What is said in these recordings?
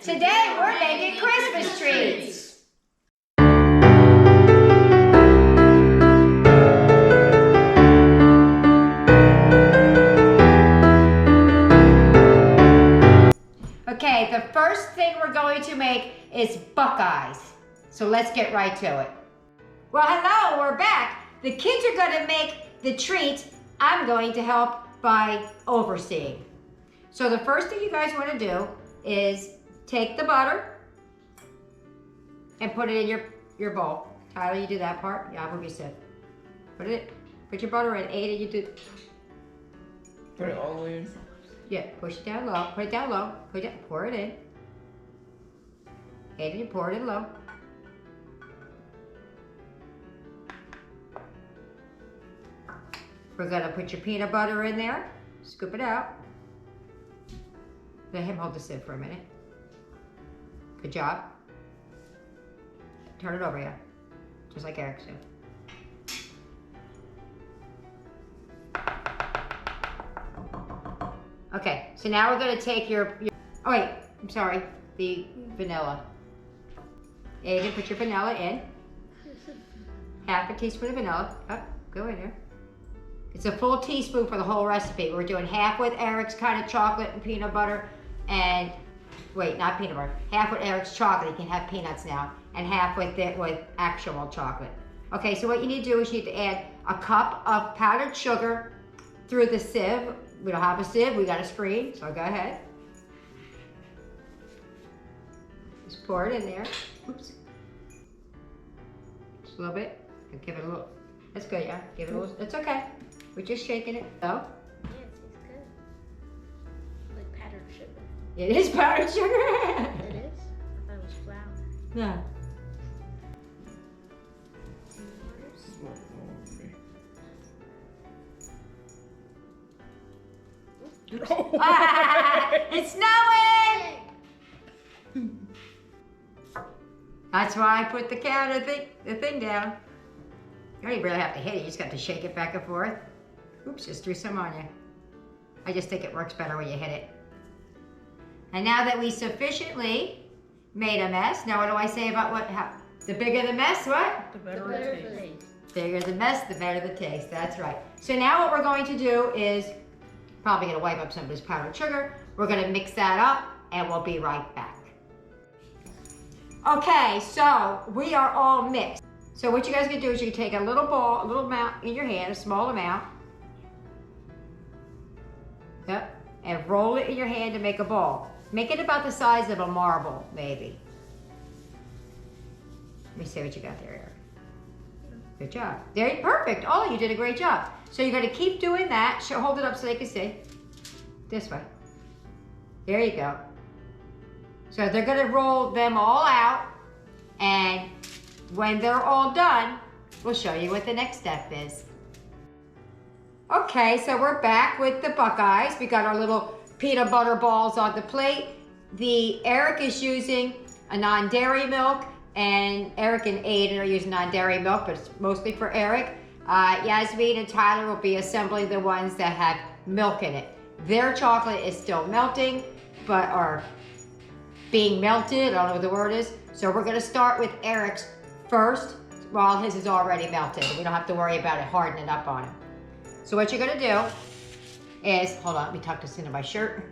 Today we're making Christmas treats. Okay, the first thing we're going to make is Buckeyes. So let's get right to it. Well, hello, we're back. The kids are going to make the treats. I'm going to help by overseeing. So the first thing you guys want to do is take the butter and put it in your bowl. Tyler, you do that part. Yeah, I'll move you sit. Put your butter in. Ada, you do. Put it all the way in. Yeah, push it down low. Put it down low. Pour it in. Ada, you pour it in low. We're gonna put your peanut butter in there. Scoop it out. Let him hold the sieve for a minute. Good job. Turn it over, yeah. Just like Eric said. Okay, so now we're gonna take your oh wait, I'm sorry, the vanilla. Aiden, put your vanilla in. Half a teaspoon of vanilla. Oh, go in there. It's a full teaspoon for the whole recipe. We're doing half with Eric's kind of chocolate and peanut butter, and wait, not peanut butter. Half with Eric's chocolate. You can have peanuts now, and half with actual chocolate. Okay, so what you need to do is you need to add a cup of powdered sugar through the sieve. We don't have a sieve. We got a screen. So go ahead. Just pour it in there. Oops. Just a little bit. And give it a little. That's good, yeah. Give it a little. It's okay. We're just shaking it. So. Yeah, it tastes good. Like powdered sugar. It is powdered sugar. It is? I thought it was flour. Yeah. It's snowing! That's why I put the thing down. You don't even really have to hit it, you just got to shake it back and forth. Oops, just threw some on you. I just think it works better when you hit it. And now that we sufficiently made a mess, now what do I say about the bigger the mess, what? The better it tastes. Bigger the mess, the better the taste, that's right. So now what we're going to do is, probably gonna wipe up some of this powdered sugar. We're gonna mix that up and we'll be right back. Okay, so we are all mixed. So what you guys are gonna do is you can take a little ball, a little amount in your hand, a small amount. Yep, and roll it in your hand to make a ball. Make it about the size of a marble, maybe. Let me see what you got there, Eric. Good job. There, perfect. Oh, you did a great job. So you're gonna keep doing that. Hold it up so they can see. This way. There you go. So they're gonna roll them all out, and when they're all done, we'll show you what the next step is. Okay, so we're back with the Buckeyes. We got our little peanut butter balls on the plate. Eric is using a non-dairy milk, and Eric and Aiden are using non-dairy milk, but it's mostly for Eric. Yasmin and Tyler will be assembling the ones that have milk in it. Their chocolate is still melting, or being melted, I don't know what the word is. So we're gonna start with Eric's first, while his is already melted. We don't have to worry about it hardening up on him. So what you're gonna do is, hold on, let me tuck this into my shirt.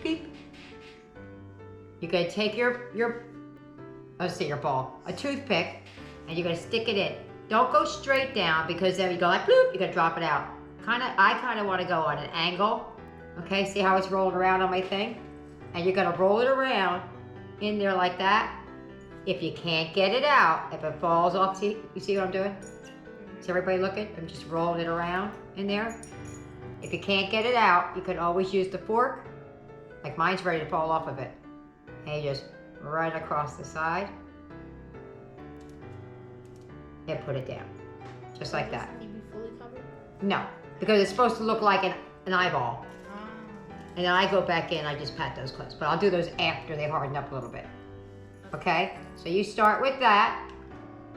Beep. You're gonna take your ball, a toothpick, and you're gonna stick it in. Don't go straight down, because then you go like bloop, you're gonna drop it out. I kinda wanna go on an angle. Okay, see how it's rolling around on my thing? And you're gonna roll it around in there like that. If you can't get it out, if it falls off, you see what I'm doing? Is everybody looking? I'm just rolling it around in there. If you can't get it out, you can always use the fork. Like mine's ready to fall off of it. And you just right across the side. And put it down. Just like that. Need to be fully covered? No, because it's supposed to look like an eyeball. And then I go back in, I just pat those closed. But I'll do those after they harden up a little bit. Okay, so you start with that.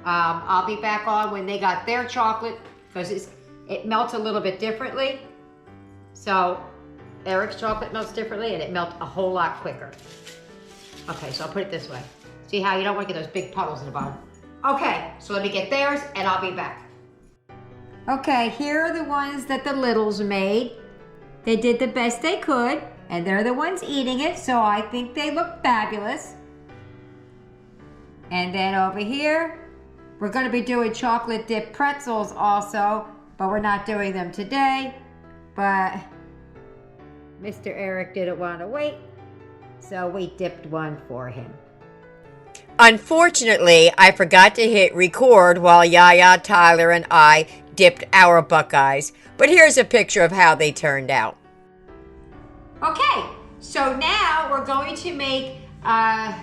I'll be back on when they got their chocolate, because it melts a little bit differently. So Eric's chocolate melts differently and it melts a whole lot quicker. Okay, so I'll put it this way. See how you don't want to get those big puddles in the bottom. Okay, so let me get theirs and I'll be back. Okay, here are the ones that the littles made. They did the best they could, and they're the ones eating it, so I think they look fabulous. And then over here, we're gonna be doing chocolate dip pretzels also, but we're not doing them today. But Mr. Eric didn't want to wait, so we dipped one for him. Unfortunately, I forgot to hit record while Yaya, Tyler, and I dipped our Buckeyes, but here's a picture of how they turned out. Okay, so now we're going to make kind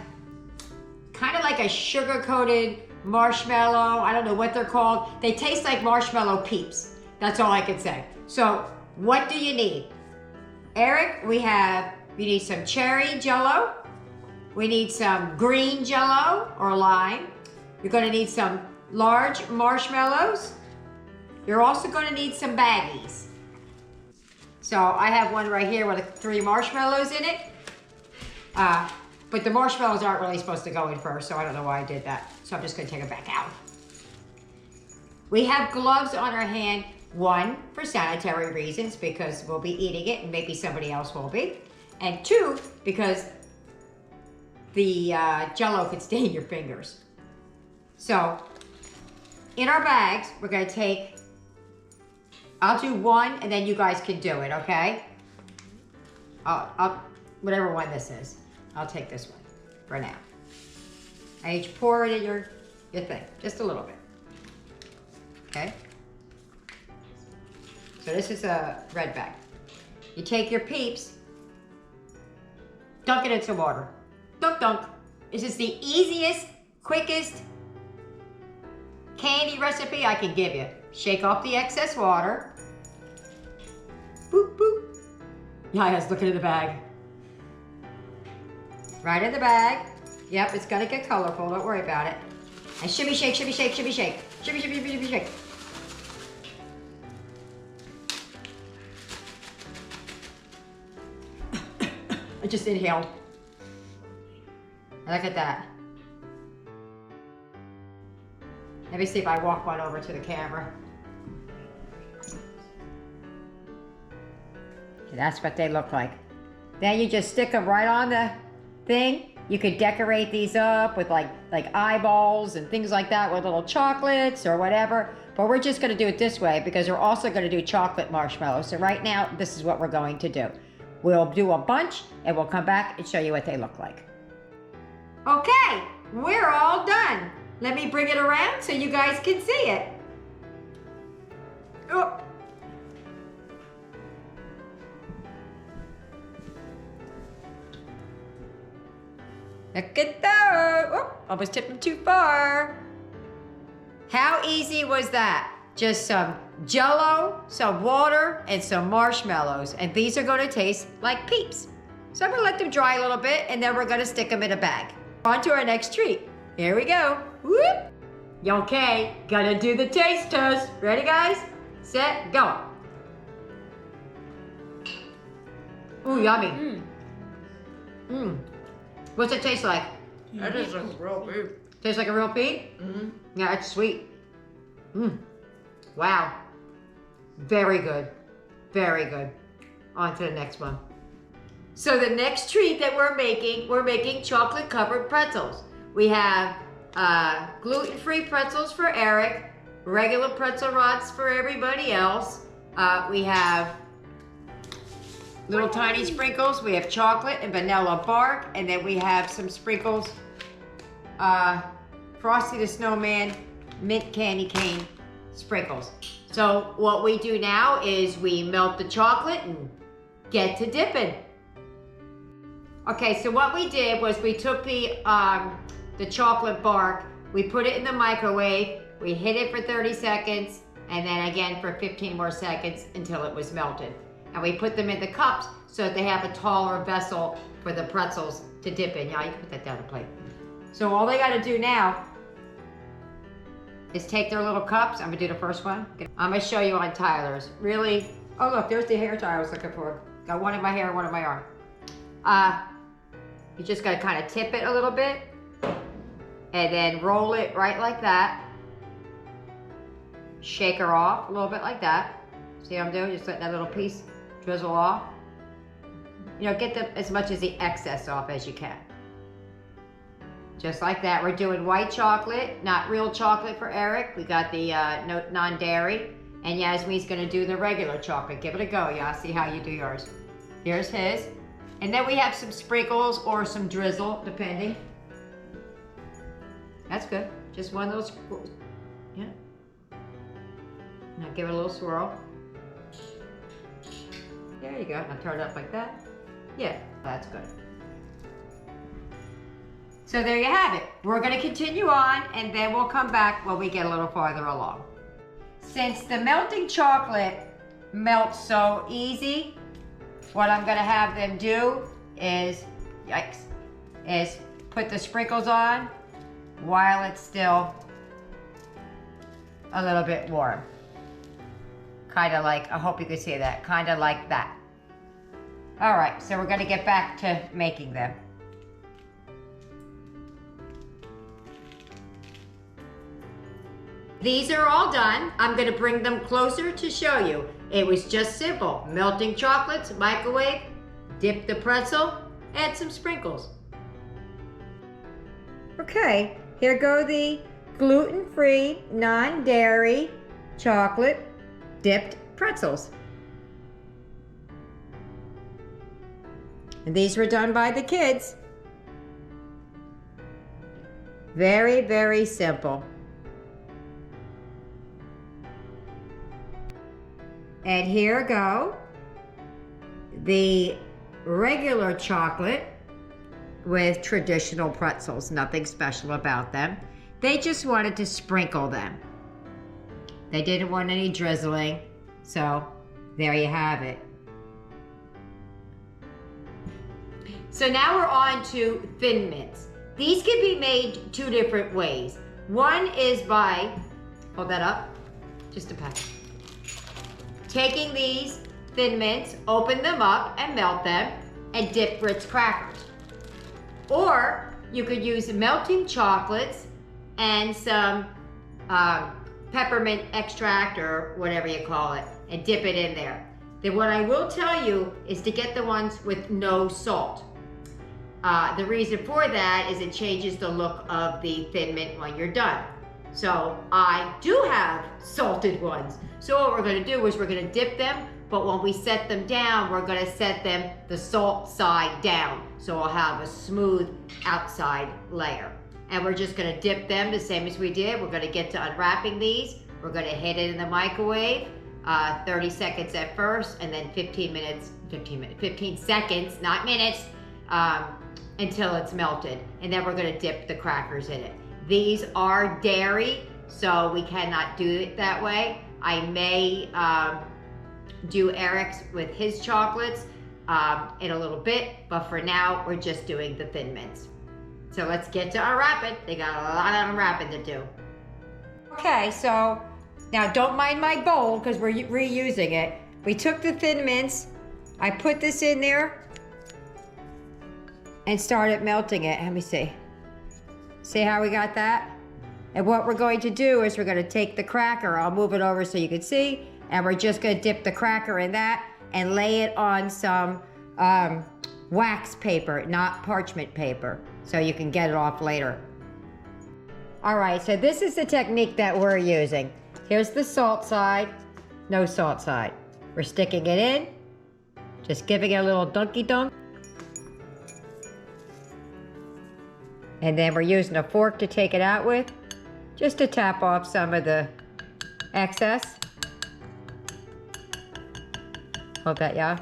of like a sugar-coated marshmallow. I don't know what they're called. They taste like marshmallow Peeps. That's all I can say. So what do you need? Eric, you need some cherry Jello. We need some green Jello or lime. You're gonna need some large marshmallows. You're also gonna need some baggies. So I have one right here with 3 marshmallows in it. But the marshmallows aren't really supposed to go in first, so I don't know why I did that. So I'm just gonna take it back out. We have gloves on our hand, 1 for sanitary reasons because we'll be eating it and maybe somebody else will be. And 2, because the Jello could stain your fingers. So in our bags, we're gonna take, I'll do 1 and then you guys can do it, okay? I'll whatever one this is, I'll take this one for now. I each pour it in your thing, just a little bit, okay? So this is a red bag. You take your Peeps, dunk it into water. Dunk, dunk. This is the easiest, quickest candy recipe I can give you. Shake off the excess water. Boop, boop. Yaya's looking in the bag. Right in the bag. Yep, it's gonna get colorful, don't worry about it. And shimmy, shake, shimmy, shake, shimmy, shake. Shimmy, shimmy, shimmy, shimmy, shake. I just inhaled. Look at that. Let me see if I walk one over to the camera. That's what they look like. Then you just stick them right on the thing. You could decorate these up with like eyeballs and things like that with little chocolates or whatever. But we're just gonna do it this way because we're also gonna do chocolate marshmallows. So right now, this is what we're going to do. We'll do a bunch and we'll come back and show you what they look like. Okay, we're all done. Let me bring it around so you guys can see it. Oh. Look at that. Oh, almost tipped them too far. How easy was that? Just some Jello, some water, and some marshmallows. And these are gonna taste like Peeps. So I'm gonna let them dry a little bit and then we're gonna stick them in a bag. On to our next treat. Here we go. Whoop. Okay, gonna do the taste test. Ready guys? Set, go. Ooh, yummy. What's it taste like? That is a real Peep. Tastes like a real Peep? Mm-hmm. Yeah, it's sweet. Wow. Very good. Very good. On to the next one. So the next treat that we're making chocolate covered pretzels. We have gluten-free pretzels for Eric, regular pretzel rods for everybody else. We have little tiny sprinkles. We have chocolate and vanilla bark, and then we have some sprinkles, Frosty the Snowman, mint candy cane sprinkles. So what we do now is we melt the chocolate and get to dipping. Okay, so what we did was we took the chocolate bark, we put it in the microwave, we hit it for 30 seconds, and then again for 15 more seconds until it was melted. And we put them in the cups so that they have a taller vessel for the pretzels to dip in. Yeah, you can put that down the plate. So all they gotta do now is take their little cups. I'm gonna do the first one. I'm gonna show you on Tyler's. Really, oh look, there's the hair tie I was looking for. Got one in my hair, one in my arm. You just gotta kind of tip it a little bit and then roll it right like that. Shake her off a little bit like that. See what I'm doing? Just letting that little piece drizzle off. You know, get as much as the excess off as you can. Just like that. We're doing white chocolate, not real chocolate for Eric. We got the non-dairy. And Yasmin's gonna do the regular chocolate. Give it a go, yeah. See how you do yours. Here's his. And then we have some sprinkles or some drizzle, depending. That's good. Just one of those, yeah. Now give it a little swirl. There you go. Now turn it up like that. Yeah, that's good. So there you have it. We're gonna continue on and then we'll come back when we get a little farther along. Since the melting chocolate melts so easy, what I'm gonna have them do is, yikes, is put the sprinkles on while it's still a little bit warm. Kind of like, I hope you can see that, kind of like that. All right, so we're gonna get back to making them. These are all done. I'm gonna bring them closer to show you. It was just simple. Melting chocolates, microwave, dip the pretzel, add some sprinkles. Okay, here go the gluten-free, non-dairy chocolate dipped pretzels. And these were done by the kids. Very, very simple. And here go the regular chocolate with traditional pretzels. Nothing special about them. They just wanted to sprinkle them. They didn't want any drizzling, so there you have it. So now we're on to Thin Mints. These can be made two different ways. One is by, hold that up, just a pack. Taking these Thin Mints, open them up and melt them and dip Ritz crackers. Or you could use melting chocolates and some peppermint extract or whatever you call it and dip it in there. Then what I will tell you is to get the ones with no salt. The reason for that is it changes the look of the Thin Mint when you're done. So I do have salted ones. So what we're gonna do is we're gonna dip them, but when we set them down, we're gonna set them the salt side down. So we'll have a smooth outside layer. And we're just gonna dip them the same as we did. We're gonna get to unwrapping these. We're gonna hit it in the microwave, 30 seconds at first, and then 15 seconds, not minutes, until it's melted. And then we're gonna dip the crackers in it. These are dairy, so we cannot do it that way. I may do Eric's with his chocolates in a little bit, but for now, we're just doing the Thin Mints. So let's get to unwrapping. They got a lot of unwrapping to do. Okay, so now don't mind my bowl because we're reusing it. We took the Thin Mints, I put this in there and started melting it. Let me see. See how we got that? And what we're going to do is we're going to take the cracker, I'll move it over so you can see, and we're just going to dip the cracker in that and lay it on some wax paper, not parchment paper, so you can get it off later. All right, so this is the technique that we're using. Here's the salt side, no salt side. We're sticking it in, just giving it a little dunky dunk. And then we're using a fork to take it out with, just to tap off some of the excess. Hold that, yeah.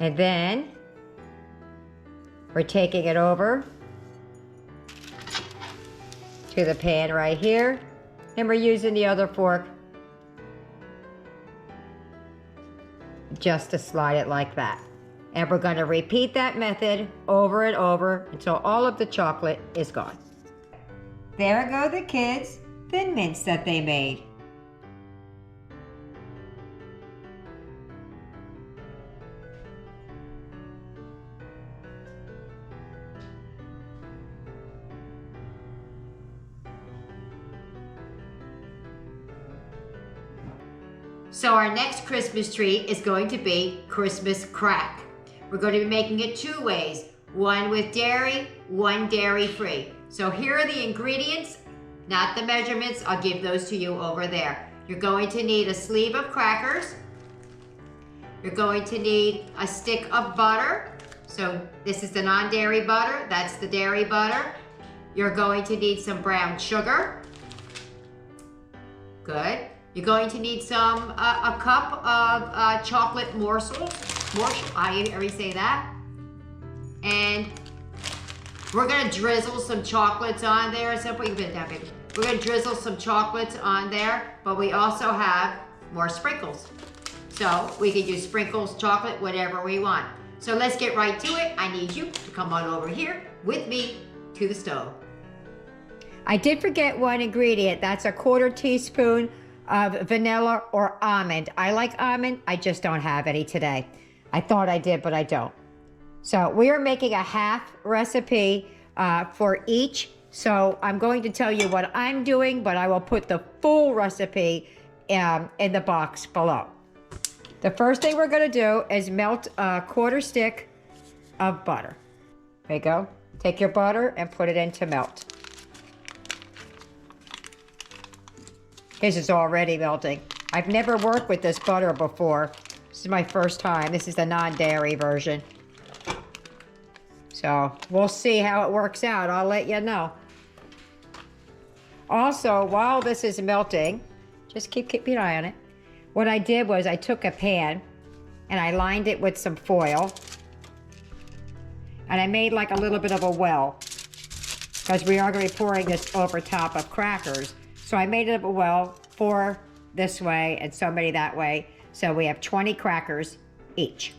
And then we're taking it over to the pan right here, and we're using the other fork just to slide it like that. And we're going to repeat that method over and over until all of the chocolate is gone. There go the kids' Thin Mints that they made. So our next Christmas treat is going to be Christmas crack. We're going to be making it two ways, one with dairy, one dairy-free. So here are the ingredients, not the measurements. I'll give those to you over there. You're going to need a sleeve of crackers. You're going to need a stick of butter. So this is the non-dairy butter, that's the dairy butter. You're going to need some brown sugar. Good. You're going to need a cup of chocolate morsels. I already say that. And we're gonna drizzle some chocolates on there. At some point, you can put it down, baby. We're gonna drizzle some chocolates on there, but we also have more sprinkles. So we can use sprinkles, chocolate, whatever we want. So let's get right to it. I need you to come on over here with me to the stove. I did forget one ingredient. That's a 1/4 teaspoon of vanilla or almond. I like almond, I just don't have any today. I thought I did, but I don't. So we are making a half recipe for each. So I'm going to tell you what I'm doing, but I will put the full recipe in the box below. The first thing we're gonna do is melt a 1/4 stick of butter. There you go. Take your butter and put it in to melt. This is already melting. I've never worked with this butter before. This is my first time. This is the non-dairy version. So we'll see how it works out. I'll let you know. Also, while this is melting, just keep an eye on it. What I did was I took a pan and I lined it with some foil. And I made like a little bit of a well, because we are going to be pouring this over top of crackers. So I made it a well, 4 this way and so many that way. So we have 20 crackers each.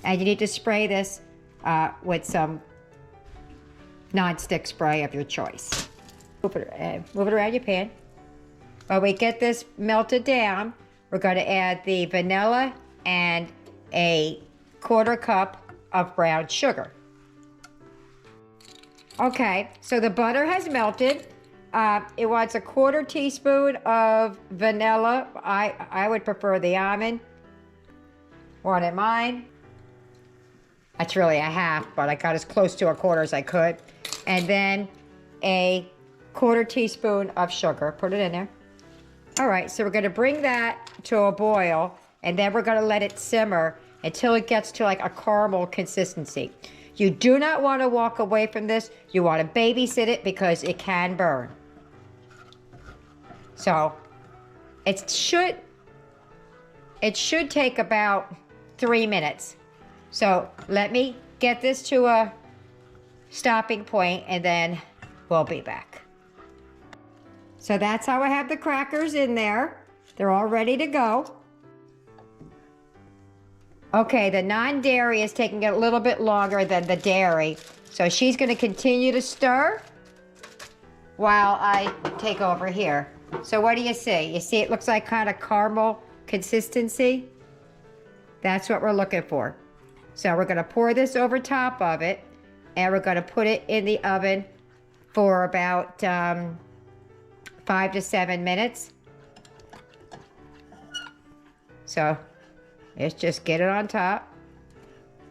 And you need to spray this with some non-stick spray of your choice. Move it around your pan. While we get this melted down, we're going to add the vanilla and a 1/4 cup of brown sugar. Okay, so the butter has melted. It wants a 1/4 teaspoon of vanilla. I would prefer the almond. Wanted mine. That's really a half, but I got as close to a 1/4 as I could. And then a 1/4 teaspoon of sugar. Put it in there. All right, so we're gonna bring that to a boil, and then we're gonna let it simmer until it gets to like a caramel consistency. You do not want to walk away from this. You want to babysit it because it can burn. So it should take about 3 minutes. So let me get this to a stopping point and then we'll be back. So that's how I have the crackers in there. They're all ready to go. Okay, the non-dairy is taking a little bit longer than the dairy. So she's gonna continue to stir while I take over here. So what do you see? You see it looks like kind of caramel consistency? That's what we're looking for. So we're gonna pour this over top of it and we're gonna put it in the oven for about 5 to 7 minutes. So let's just get it on top.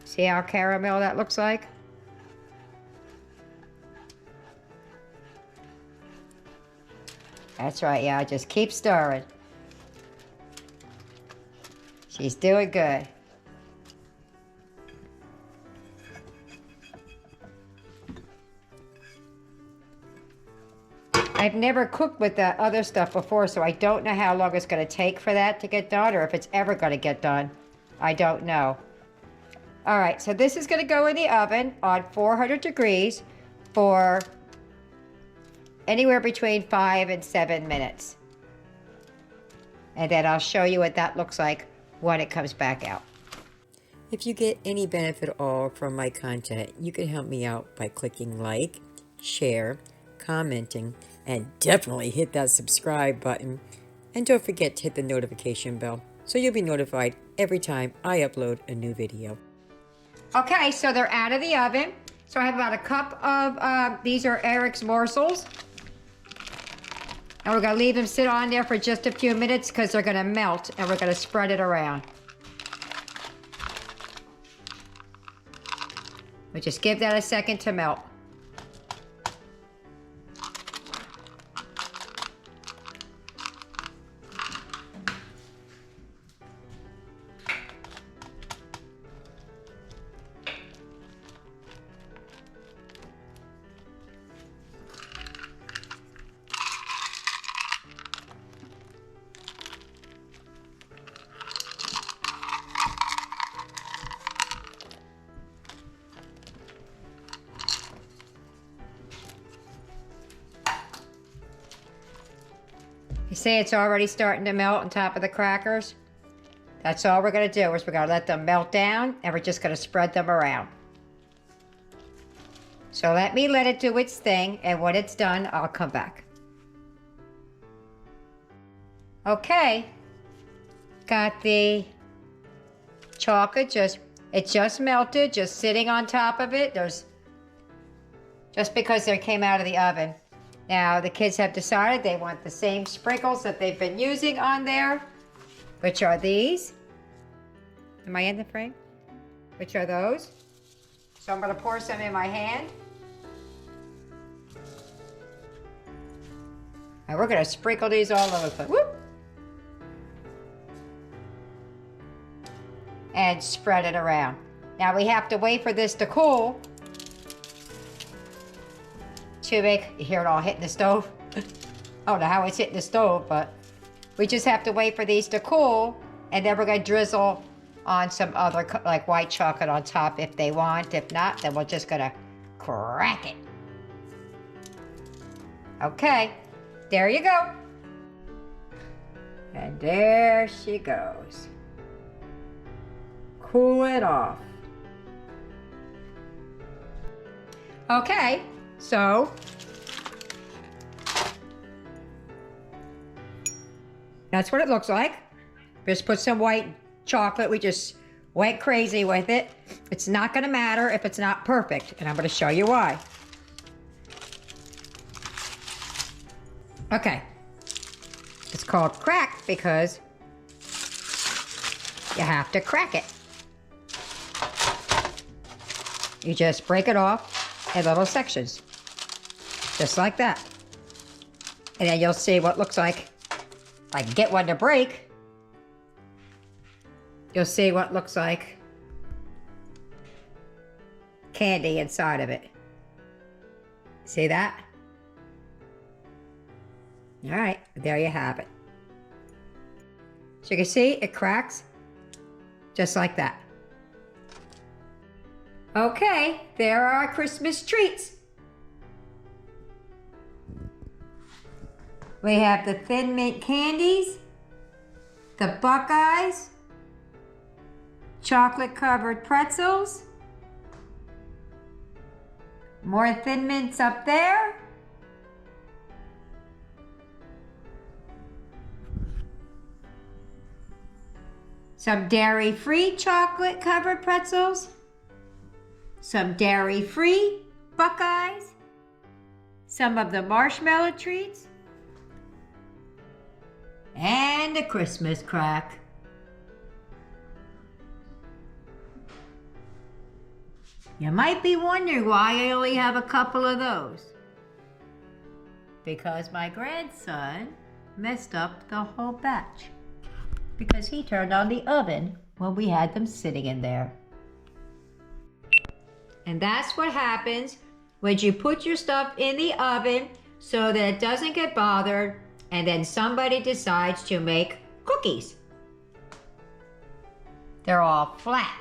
See how caramel that looks like? That's right, yeah, just keep stirring. She's doing good. I've never cooked with that other stuff before, so I don't know how long it's going to take for that to get done, or if it's ever going to get done. I don't know. All right, so this is going to go in the oven on 400 degrees for anywhere between 5 and 7 minutes. And then I'll show you what that looks like when it comes back out. If you get any benefit at all from my content, you can help me out by clicking like, share, commenting, and definitely hit that subscribe button. And don't forget to hit the notification bell so you'll be notified every time I upload a new video. Okay, so they're out of the oven. So I have about a cup of, these are Eric's morsels. And we're gonna leave them sit on there for just a few minutes because they're gonna melt, and we're gonna spread it around. We just give that a second to melt. You see it's already starting to melt on top of the crackers? That's all we're gonna do is we're gonna let them melt down and we're just gonna spread them around. So let it do its thing, and when it's done, I'll come back. Okay, got the chocolate it just melted, just sitting on top of it. Just because they came out of the oven. Now the kids have decided they want the same sprinkles that they've been using on there, which are these. Am I in the frame? Which are those. So I'm gonna pour some in my hand. And we're gonna sprinkle these all over the place. Whoop! And spread it around. Now we have to wait for this to cool to make, you hear it all hitting the stove? I don't know how it's hitting the stove, but we just have to wait for these to cool, and then we're gonna drizzle on some other, like white chocolate on top if they want. If not, then we're just gonna crack it. Okay, there you go. And there she goes. Cool it off. Okay, so that's what it looks like. Just put some white chocolate. We just went crazy with it. It's not gonna matter if it's not perfect, and I'm gonna show you why. Okay, it's called crack because you have to crack it. You just break it off in little sections, just like that. And then you'll see what looks like get one to break. You'll see what looks like candy inside of it. See that? All right, there you have it. So you can see it cracks just like that. Okay, there are our Christmas treats. We have the Thin Mint candies, the Buckeyes, chocolate covered pretzels, more Thin Mints up there, some dairy-free chocolate covered pretzels, some dairy-free Buckeyes, some of the marshmallow treats, and a Christmas crack. You might be wondering why I only have a couple of those. Because my grandson messed up the whole batch. Because he turned on the oven when we had them sitting in there. And that's what happens when you put your stuff in the oven so that it doesn't get bothered, and then somebody decides to make cookies. They're all flat.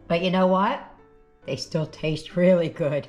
But you know what? They still taste really good.